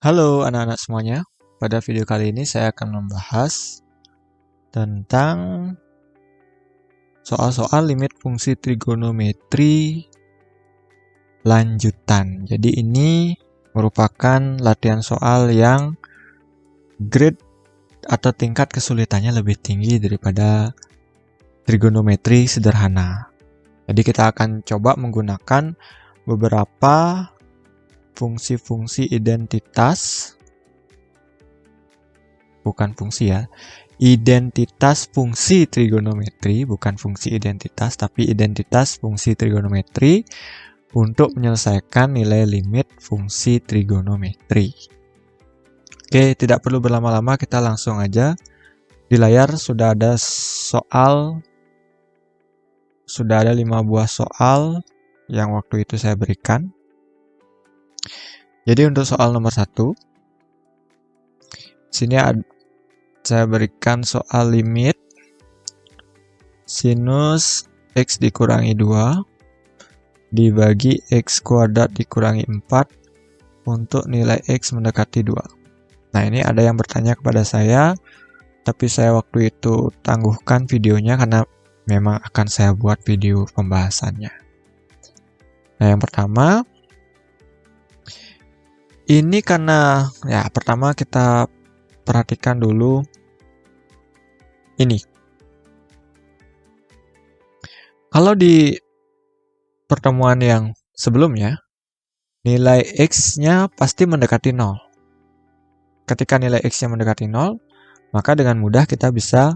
Halo anak-anak semuanya, pada video kali ini saya akan membahas tentang soal-soal limit fungsi trigonometri lanjutan. Jadi ini merupakan latihan soal yang grade atau tingkat kesulitannya lebih tinggi daripada trigonometri sederhana. Jadi kita akan coba menggunakan beberapa fungsi-fungsi identitas, bukan fungsi ya, identitas fungsi trigonometri, bukan fungsi identitas, tapi identitas fungsi trigonometri untuk menyelesaikan nilai limit fungsi trigonometri. Oke, tidak perlu berlama-lama, kita langsung aja. Di layar sudah ada soal, sudah ada 5 buah soal yang waktu itu saya berikan. Jadi untuk soal nomor 1, sini saya berikan soal limit sinus X dikurangi 2 dibagi X kuadrat dikurangi 4 untuk nilai X mendekati 2. Nah, ini ada yang bertanya kepada saya, tapi saya waktu itu tangguhkan videonya karena memang akan saya buat video pembahasannya. Nah, yang pertama, ini karena, ya pertama kita perhatikan dulu ini. Kalau di pertemuan yang sebelumnya, nilai X-nya pasti mendekati 0. Ketika nilai X-nya mendekati 0, maka dengan mudah kita bisa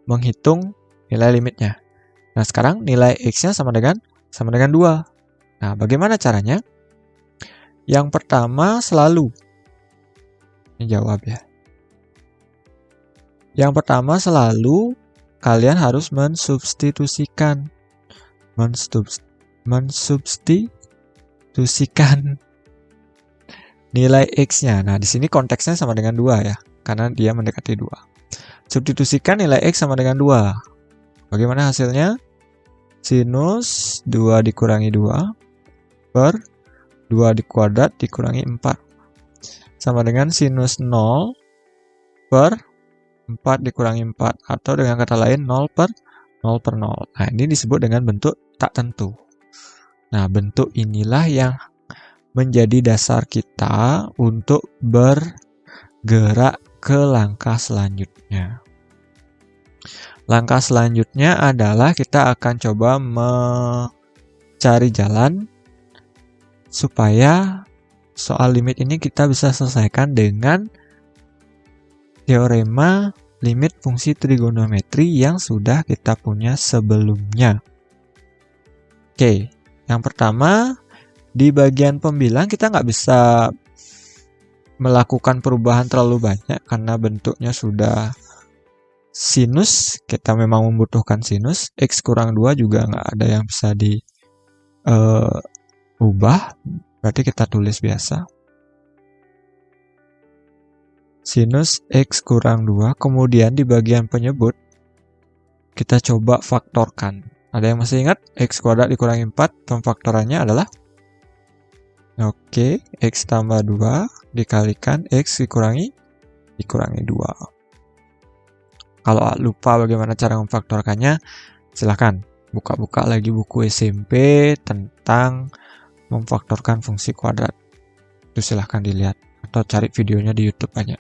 menghitung nilai limitnya. Nah, sekarang nilai X-nya sama dengan 2. Nah, bagaimana caranya? Yang pertama selalu, ini jawab ya. Yang pertama selalu kalian harus mensubstitusikan nilai X-nya. Nah, di sini konteksnya sama dengan 2 ya, karena dia mendekati 2. Substitusikan nilai X sama dengan 2. Bagaimana hasilnya? Sinus 2 dikurangi 2 per 2 kuadrat dikurangi 4. Sama dengan sinus 0 per 4 dikurangi 4. Atau dengan kata lain 0 per 0. Nah, ini disebut dengan bentuk tak tentu. Nah, bentuk inilah yang menjadi dasar kita untuk bergerak ke langkah selanjutnya. Langkah selanjutnya adalah kita akan coba mencari jalan supaya soal limit ini kita bisa selesaikan dengan teorema limit fungsi trigonometri yang sudah kita punya sebelumnya. Oke, yang pertama, di bagian pembilang kita nggak bisa melakukan perubahan terlalu banyak karena bentuknya sudah sinus. Kita memang membutuhkan sinus. X kurang 2 juga nggak ada yang bisa ubah, berarti kita tulis biasa. Sinus X kurang 2, kemudian di bagian penyebut, kita coba faktorkan. Ada yang masih ingat? X kuadrat dikurangi 4, pemfaktorannya adalah? Oke, X tambah 2 dikalikan X dikurangi 2. Kalau lupa bagaimana cara memfaktorkannya, silahkan buka-buka lagi buku SMP tentang memfaktorkan fungsi kuadrat. Itu silahkan dilihat atau cari videonya di YouTube aja.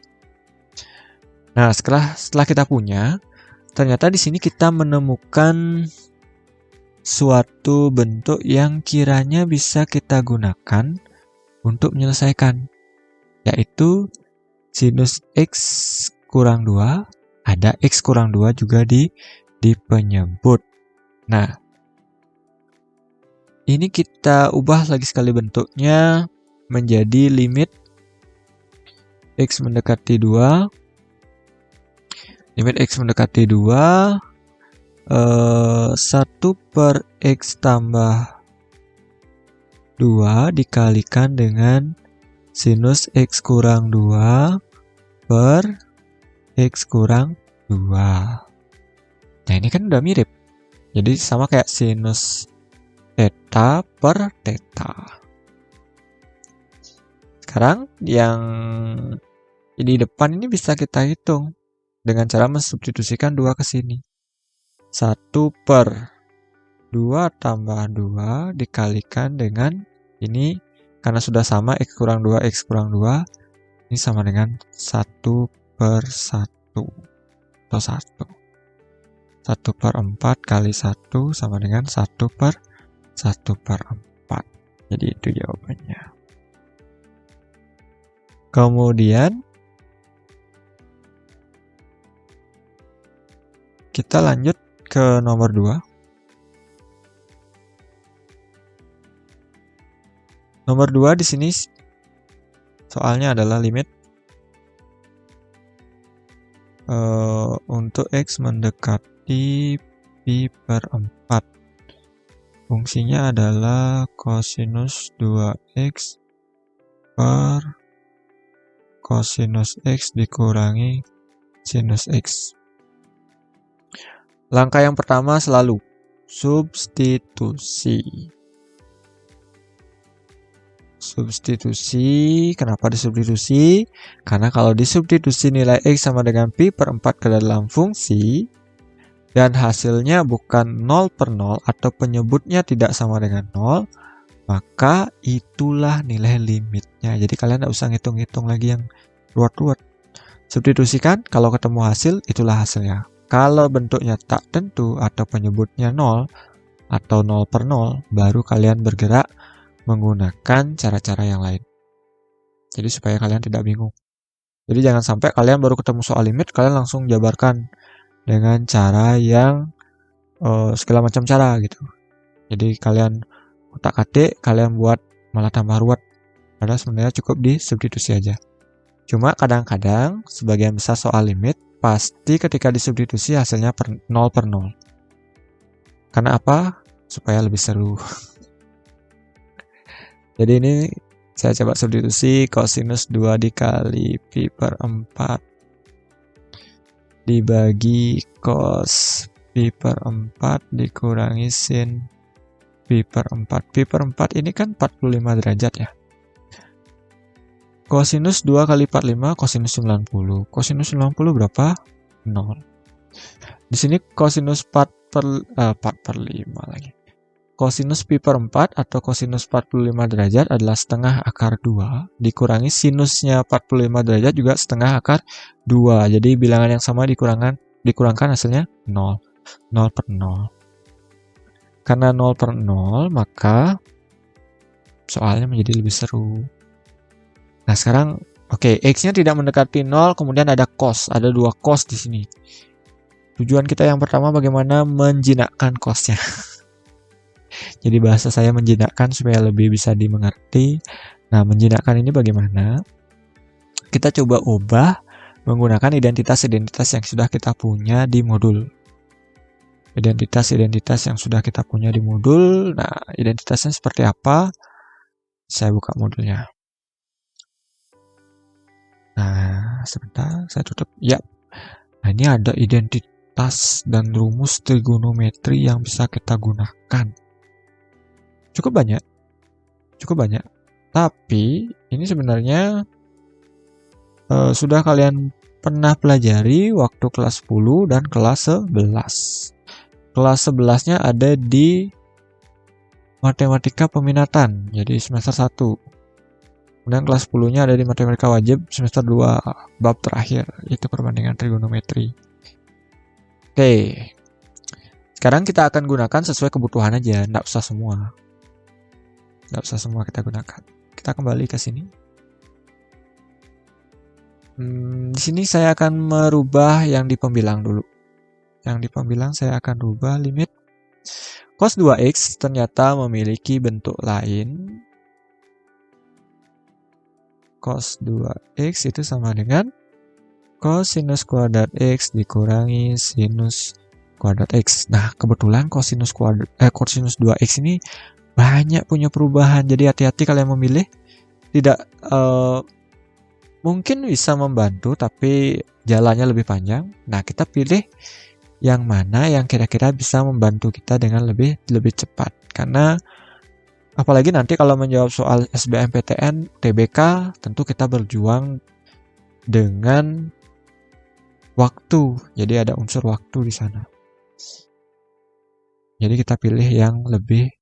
Nah, setelah kita punya, ternyata di sini kita menemukan suatu bentuk yang kiranya bisa kita gunakan untuk menyelesaikan, yaitu sinus X kurang 2, ada X kurang 2 juga di penyebut. Nah, ini kita ubah lagi sekali bentuknya menjadi limit X mendekati 2. Limit X mendekati 2, 1 per X tambah 2 dikalikan dengan sinus X kurang 2 per X kurang 2. Nah, ini kan udah mirip. Jadi sama kayak sinus theta per theta. Sekarang yang di depan ini bisa kita hitung dengan cara mensubstitusikan 2 ke sini. 1/2 tambah 2 dikalikan dengan ini, karena sudah sama X kurang 2, X kurang 2, ini sama dengan 1/1 atau 1. 1/4 kali 1 sama dengan 1/1/4. Jadi itu jawabannya. Kemudian kita lanjut ke nomor 2. Nomor 2 di sini soalnya adalah limit untuk X mendekati pi/4. Fungsinya adalah kosinus 2X per kosinus X dikurangi sinus X. Langkah yang pertama selalu substitusi. Substitusi, kenapa disubstitusi? Karena kalau disubstitusi nilai X sama dengan pi/4 ke dalam fungsi, dan hasilnya bukan 0/0 atau penyebutnya tidak sama dengan 0, maka itulah nilai limitnya. Jadi kalian tidak usah ngitung-ngitung lagi yang ruwet-ruwet. Substitusikan, kalau ketemu hasil, itulah hasilnya. Kalau bentuknya tak tentu atau penyebutnya 0 atau 0/0, baru kalian bergerak menggunakan cara-cara yang lain. Jadi supaya kalian tidak bingung. Jadi jangan sampai kalian baru ketemu soal limit, kalian langsung jabarkan dengan cara yang segala macam cara gitu. Jadi kalian utak-atik, kalian buat malah tambah ruwet. Padahal sebenarnya cukup disubstitusi aja. Cuma kadang-kadang sebagian besar soal limit pasti ketika disubstitusi hasilnya 0/0. Karena apa? Supaya lebih seru. Jadi ini saya coba substitusi kosinus 2 dikali pi/4 dibagi cos pi/4 dikurangi sin pi/4. Pi/4 ini kan 45 derajat ya. Kosinus 2 kali 45 kosinus 90. Kosinus 90 berapa? 0. Di sini kosinus 4/5 lagi. Kosinus pi/4 atau kosinus 45 derajat adalah setengah akar 2 dikurangi sinusnya 45 derajat juga setengah akar 2. Jadi bilangan yang sama dikurangkan hasilnya 0. 0/0. Karena 0/0 maka soalnya menjadi lebih seru. Nah sekarang oke, X-nya tidak mendekati 0, kemudian ada cos, ada 2 cos di sini. Tujuan kita yang pertama bagaimana menjinakkan cosnya. Jadi bahasa saya menjinakkan supaya lebih bisa dimengerti. Nah, menjinakkan ini bagaimana? Kita coba ubah menggunakan identitas-identitas yang sudah kita punya di modul. Identitas-identitas yang sudah kita punya di modul. Nah, identitasnya seperti apa? Saya buka modulnya. Nah, sebentar, saya tutup. Ya. Nah, ini ada identitas dan rumus trigonometri yang bisa kita gunakan. Cukup banyak. Tapi ini sebenarnya sudah kalian pernah pelajari waktu kelas 10 dan kelas 11. Kelas 11-nya ada di matematika peminatan, jadi semester 1. Kemudian kelas 10-nya ada di matematika wajib semester 2, bab terakhir, yaitu perbandingan trigonometri. Oke. Sekarang kita akan gunakan sesuai kebutuhan aja, enggak usah semua. Nggak usah semua kita gunakan. Kita kembali ke sini. Di sini saya akan merubah yang di pembilang dulu. Yang di pembilang saya akan rubah limit cos 2x ternyata memiliki bentuk lain. Cos 2x itu sama dengan cosinus kuadrat x dikurangi sinus kuadrat x. Nah, kebetulan cosinus 2x ini banyak punya perubahan, jadi hati-hati kalian memilih. Tidak mungkin bisa membantu, tapi jalannya lebih panjang. Nah, kita pilih yang mana yang kira-kira bisa membantu kita dengan lebih cepat. Karena Apalagi nanti kalau menjawab soal SBMPTN, TBK, tentu kita berjuang dengan waktu. Jadi ada unsur waktu di sana. Jadi kita pilih yang lebih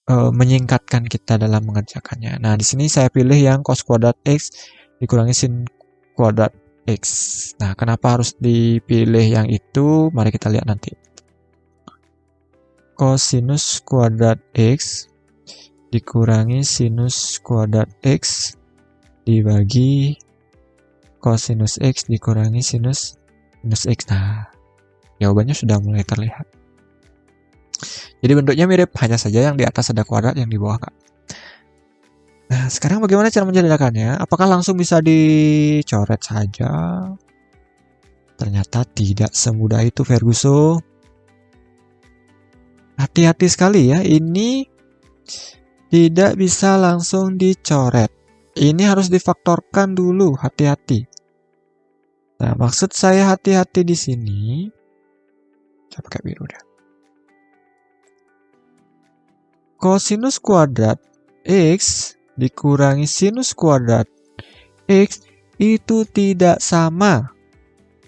menyingkatkan kita dalam mengerjakannya. Nah, di sini saya pilih yang cos kuadrat X dikurangi sin kuadrat X. Nah, kenapa harus dipilih yang itu? Mari kita lihat nanti. Cosinus kuadrat X dikurangi sinus kuadrat X dibagi cosinus X dikurangi sinus X. Nah, jawabannya sudah mulai terlihat. Jadi bentuknya mirip, hanya saja yang di atas ada kuadrat, yang di bawah enggak. Nah, sekarang bagaimana cara menjadikannya? Apakah langsung bisa dicoret saja? Ternyata tidak semudah itu, Ferguson. Hati-hati sekali ya, ini tidak bisa langsung dicoret. Ini harus difaktorkan dulu, hati-hati. Nah, maksud saya hati-hati di sini. Saya pakai biru dah. Cosinus kuadrat X dikurangi sinus kuadrat X itu tidak sama.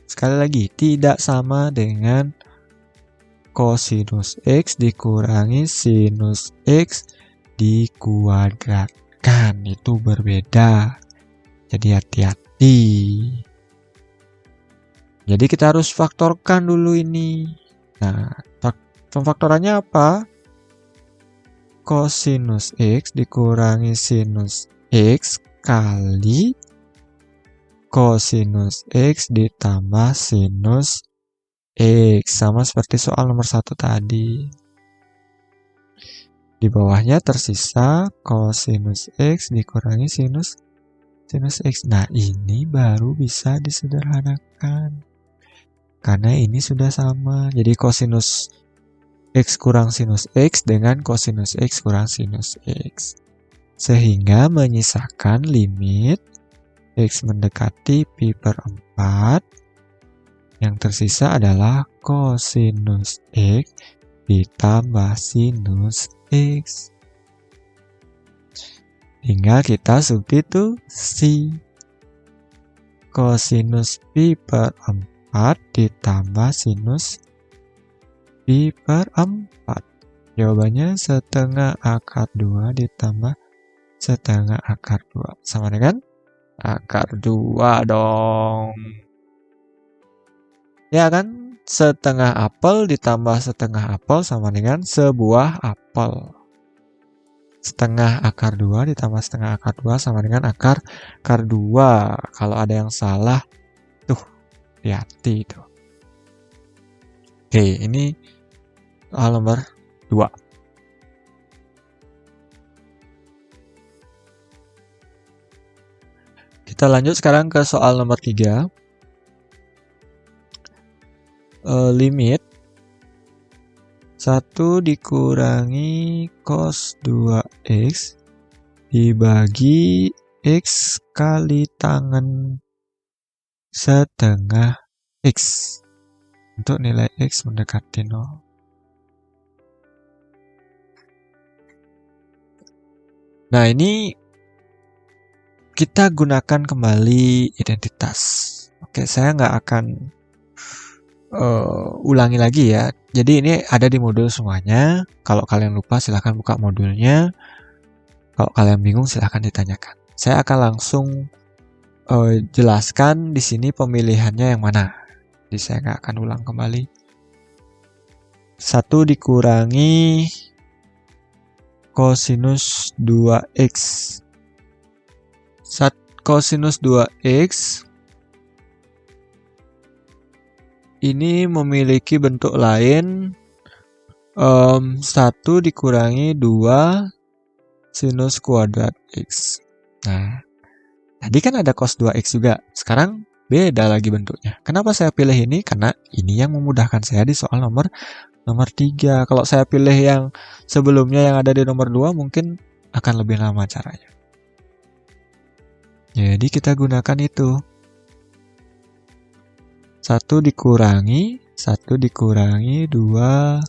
Sekali lagi, tidak sama dengan cosinus X dikurangi sinus X dikuadratkan. Itu berbeda. Jadi hati-hati. Jadi kita harus faktorkan dulu ini. Nah, pemfaktorannya apa? Cosinus X dikurangi sinus X kali cosinus X ditambah sinus X. Sama seperti soal nomor 1 tadi. Di bawahnya tersisa cosinus X dikurangi sinus X. Nah, ini baru bisa disederhanakan. Karena ini sudah sama. Jadi cosinus X kurang sinus X dengan cosinus X kurang sinus X. Sehingga menyisakan limit X mendekati pi per 4. Yang tersisa adalah cosinus X ditambah sinus X. Tinggal kita substitusi. Cosinus pi per 4 ditambah sinus pi per 4. Jawabannya setengah akar 2 ditambah setengah akar 2. Sama dengan akar 2 dong. Ya kan? Setengah apel ditambah setengah apel sama dengan sebuah apel. Setengah akar 2 ditambah setengah akar 2 sama dengan akar 2. Kalau ada yang salah, tuh, hati-hati itu. Oke, ini soal nomor 2. Kita lanjut sekarang ke soal nomor 3. Limit 1 dikurangi cos 2x dibagi x kali tangen setengah x untuk nilai x mendekati 0. Nah, ini kita gunakan kembali identitas. Oke, saya nggak akan ulangi lagi ya. Jadi ini ada di modul semuanya. Kalau kalian lupa silahkan buka modulnya. Kalau kalian bingung silahkan ditanyakan. Saya akan langsung jelaskan di sini pemilihannya yang mana. Jadi saya nggak akan ulang kembali. 1 dikurangi cosinus 2x. Cosinus 2x ini memiliki bentuk lain. 1 dikurangi 2 sinus kuadrat x. Nah, tadi kan ada cos 2x juga. Sekarang beda lagi bentuknya. Kenapa saya pilih ini? Karena ini yang memudahkan saya di soal nomor 3. Kalau saya pilih yang sebelumnya yang ada di nomor 2 mungkin akan lebih lama caranya. Jadi kita gunakan itu. 1 dikurangi 2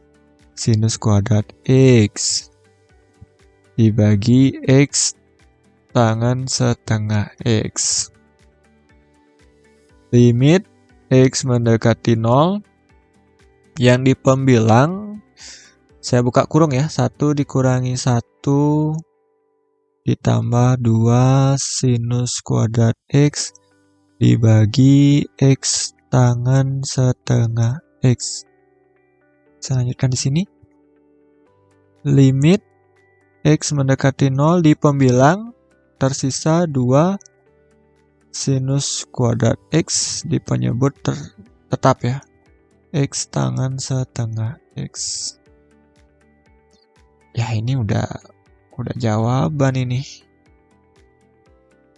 sinus kuadrat x dibagi X tangan setengah X. Limit X mendekati 0 yang di pembilang saya buka kurung ya, 1 dikurangi 1 ditambah 2 sinus kuadrat X dibagi X tangan setengah X. Saya lanjutkan di sini. Limit X mendekati 0 di pembilang tersisa 2 sinus kuadrat X di penyebut tetap ya. X tangan setengah X. Ya ini udah jawaban ini.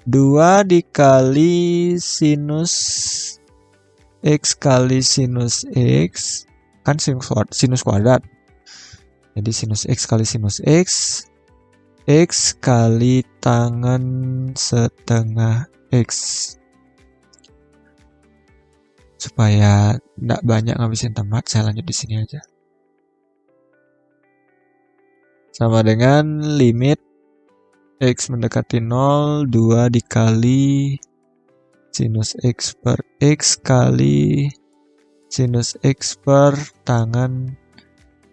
2 dikali sinus X kali sinus X. Kan sinus kuadrat. Jadi sinus X kali sinus X. X kali tangan setengah X. Supaya tidak banyak ngabisin tempat, saya lanjut di sini aja. Sama dengan limit X mendekati 0, 2 dikali sinus X per X kali sinus X per tangan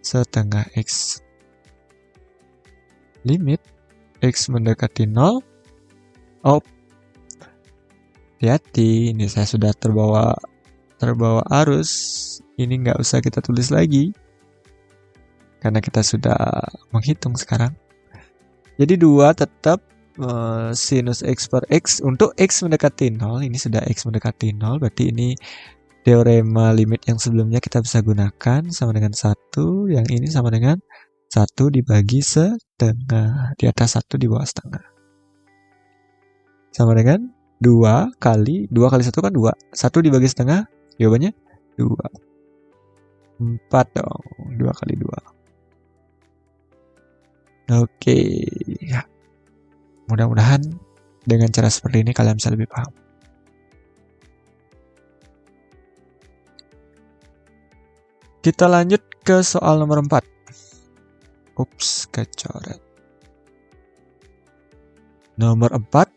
setengah X. Limit X mendekati 0. Oh, hati-hati, ini saya sudah terbawa arus. Ini nggak usah kita tulis lagi karena kita sudah menghitung sekarang. Jadi 2 tetap sinus X per X untuk X mendekati 0. Ini sudah X mendekati 0, berarti ini teorema limit yang sebelumnya kita bisa gunakan, sama dengan 1. Yang ini sama dengan 1 dibagi setengah. Di atas 1 di bawah setengah. Sama dengan 2 kali 1 kan 2. 1 dibagi setengah, jawabannya 2. 4 dong. 2 kali 2. Oke. Ya. Mudah-mudahan dengan cara seperti ini kalian bisa lebih paham. Kita lanjut ke soal nomor 4. Ups, kecoret. Nomor 4.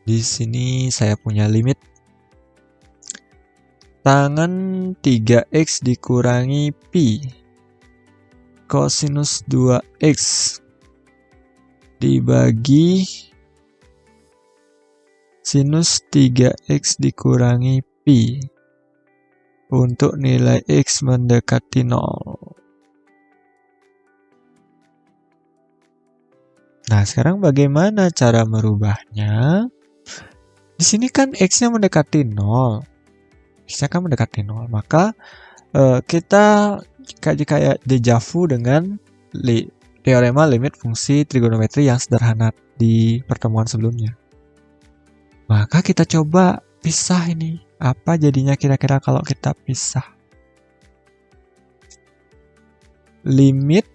Di sini saya punya limit tangan 3x dikurangi pi kosinus 2x dibagi sinus 3x dikurangi pi untuk nilai x mendekati 0. Nah, sekarang bagaimana cara merubahnya? Di sini kan x-nya mendekati 0. X-nya kan mendekati 0. Maka kita kayak dejavu dengan teorema limit fungsi trigonometri yang sederhana di pertemuan sebelumnya. Maka kita coba pisah ini. Apa jadinya kira-kira kalau kita pisah? Limit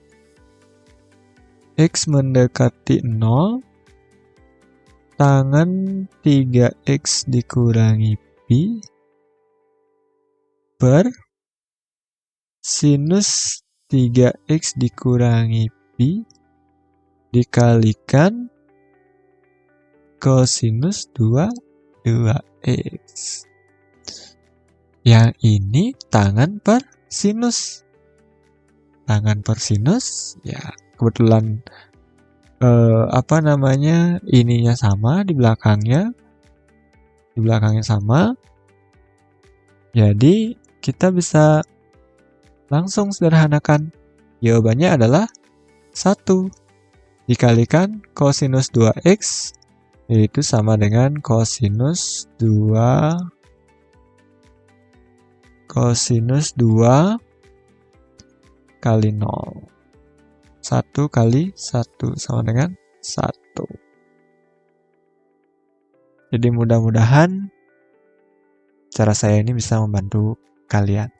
x mendekati 0 tangan 3x dikurangi pi per sinus 3x dikurangi pi dikalikan kosinus 2x. Yang ini tangan per sinus. Tangan per sinus, ya kebetulan ininya sama di belakangnya sama. Jadi kita bisa langsung sederhanakan. Jawabannya adalah 1 dikalikan kosinus 2x, yaitu sama dengan kosinus 2 kali 0. 1 kali 1 sama dengan 1. Jadi mudah-mudahan cara saya ini bisa membantu kalian.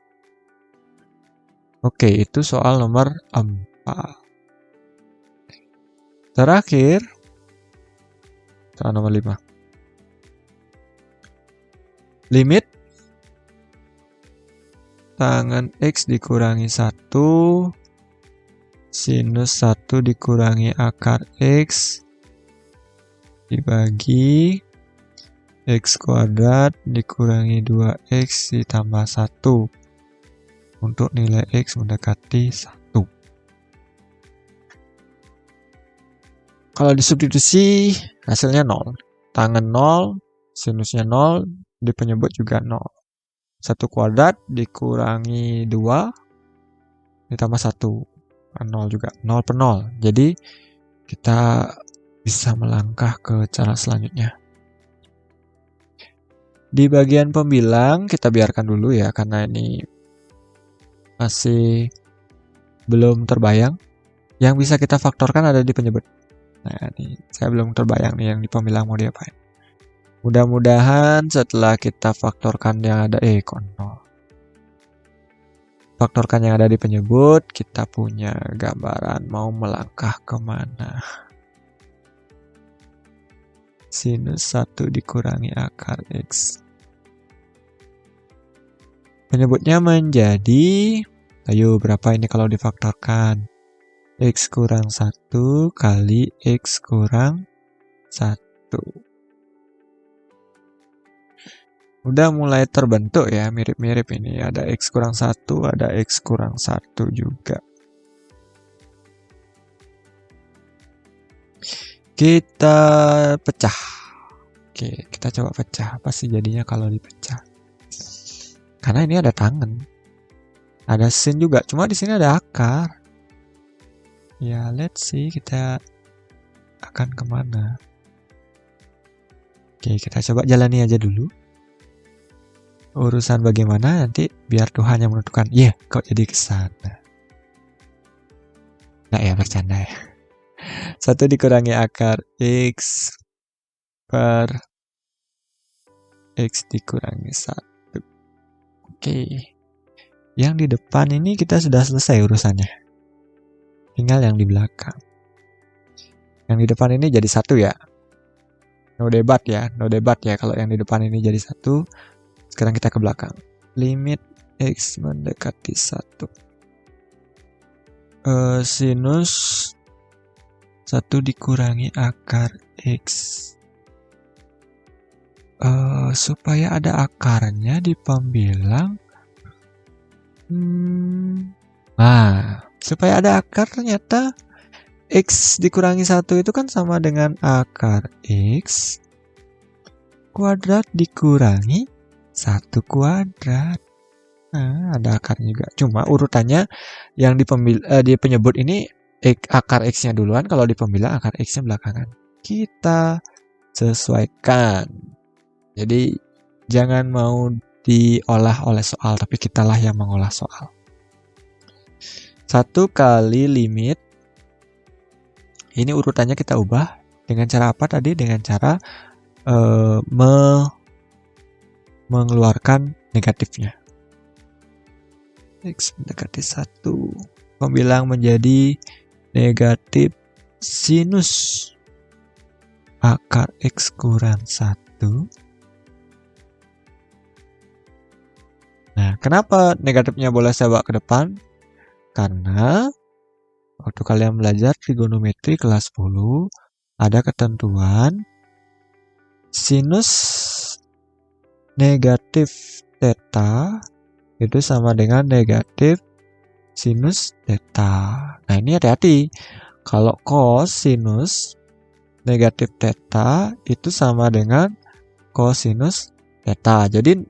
Oke, itu soal nomor 4. Terakhir, soal nomor 5. Limit tangan x dikurangi 1 sinus 1 dikurangi akar X dibagi X kuadrat dikurangi 2X ditambah 1 untuk nilai X mendekati 1. Kalau disubstitusi hasilnya 0. Tangen 0, sinusnya 0, di penyebut juga 0. 1 kuadrat dikurangi 2 ditambah 1. 0 juga, 0 per 0. Jadi kita bisa melangkah ke cara selanjutnya. Di bagian pembilang kita biarkan dulu ya, karena ini masih belum terbayang. Yang bisa kita faktorkan ada di penyebut. Nah, ini saya belum terbayang nih yang di pembilang mau diapain. Mudah-mudahan setelah kita faktorkan yang ada kok 0. Faktorkan yang ada di penyebut, kita punya gambaran mau melangkah kemana. Sinus 1 dikurangi akar X. Penyebutnya menjadi, ayo berapa ini kalau difaktorkan? X kurang 1 kali X kurang 1. Udah mulai terbentuk ya, mirip-mirip ini. Ada X kurang 1, ada X kurang 1 juga. Kita pecah. Oke, kita coba pecah. Apa sih jadinya kalau dipecah? Karena ini ada tangen. Ada sin juga, cuma di sini ada akar. Ya, let's see kita akan kemana. Oke, kita coba jalani aja dulu. Urusan bagaimana nanti biar Tuhan yang menentukan. Kok jadi kesana. Nggak ya, bercanda ya. 1 dikurangi akar X per X dikurangi 1. Oke. Yang di depan ini kita sudah selesai urusannya. Tinggal yang di belakang. Yang di depan ini jadi 1 ya. No debat ya kalau yang di depan ini jadi 1. Sekarang kita ke belakang. Limit X mendekati 1. Sinus 1 dikurangi akar X. Supaya ada akarnya di pembilang. Supaya ada akar ternyata X dikurangi 1 itu kan sama dengan akar X kuadrat dikurangi 1 kuadrat. Nah, ada akarnya juga. Cuma urutannya yang di penyebut ini akar X-nya duluan, kalau di pembilang akar X-nya belakangan. Kita sesuaikan. Jadi jangan mau diolah oleh soal, tapi kitalah yang mengolah soal. 1 kali limit. Ini urutannya kita ubah dengan cara apa tadi? Dengan cara mengeluarkan negatifnya. X mendekati 1. Pembilang menjadi negatif sinus akar X kurang 1. Nah, kenapa negatifnya boleh saya bawa ke depan? Karena waktu kalian belajar trigonometri kelas 10, ada ketentuan sinus negatif theta itu sama dengan negatif sinus theta. Nah, ini hati-hati. Kalau cosinus negatif theta itu sama dengan cosinus theta. Jadi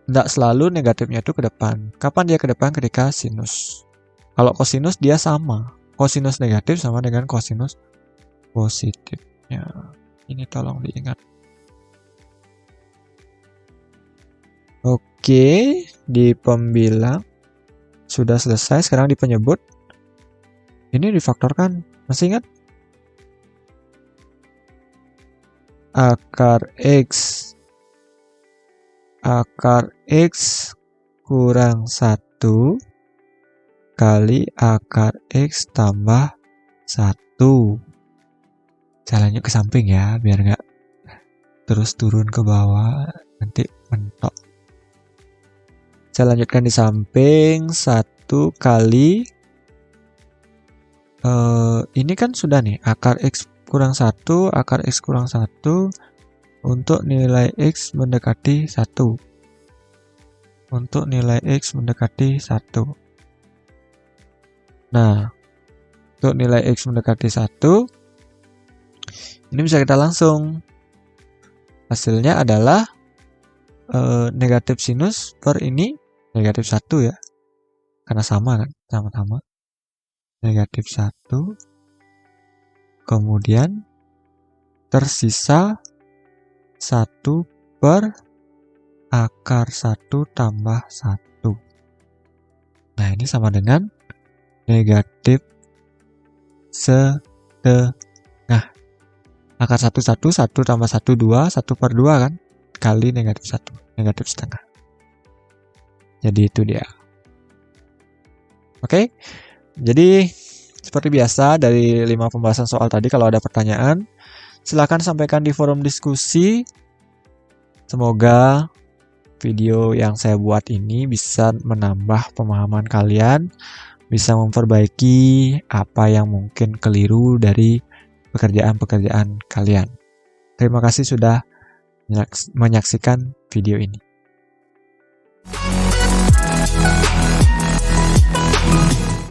tidak selalu negatifnya itu ke depan. Kapan dia ke depan? Ketika sinus. Kalau cosinus dia sama. Cosinus negatif sama dengan cosinus positifnya. Ini tolong diingat. Oke, di pembilang sudah selesai. Sekarang di penyebut. Ini difaktorkan. Masih ingat? Akar X kurang 1 kali akar X tambah 1. Jalannya ke samping ya, biar nggak terus turun ke bawah, nanti mentok. Saya lanjutkan di samping. 1 kali ini kan sudah nih, akar X kurang 1, akar X kurang 1 untuk nilai X mendekati 1. Untuk nilai X mendekati 1. Nah, untuk nilai X mendekati 1, ini bisa kita langsung. Hasilnya adalah negatif sinus per ini negatif 1 ya. Karena sama kan, sama-sama. Negatif 1. Kemudian tersisa 1 per akar 1 tambah 1. Nah, ini sama dengan negatif setengah. Akar 1, 1, 1 tambah 1, 2, 1 per 2 kan? Kali negatif 1, negatif setengah. Jadi itu dia. Oke, jadi seperti biasa dari 5 pembahasan soal tadi, kalau ada pertanyaan, silakan sampaikan di forum diskusi. Semoga video yang saya buat ini bisa menambah pemahaman kalian, bisa memperbaiki apa yang mungkin keliru dari pekerjaan-pekerjaan kalian. Terima kasih sudah menyaksikan video ini.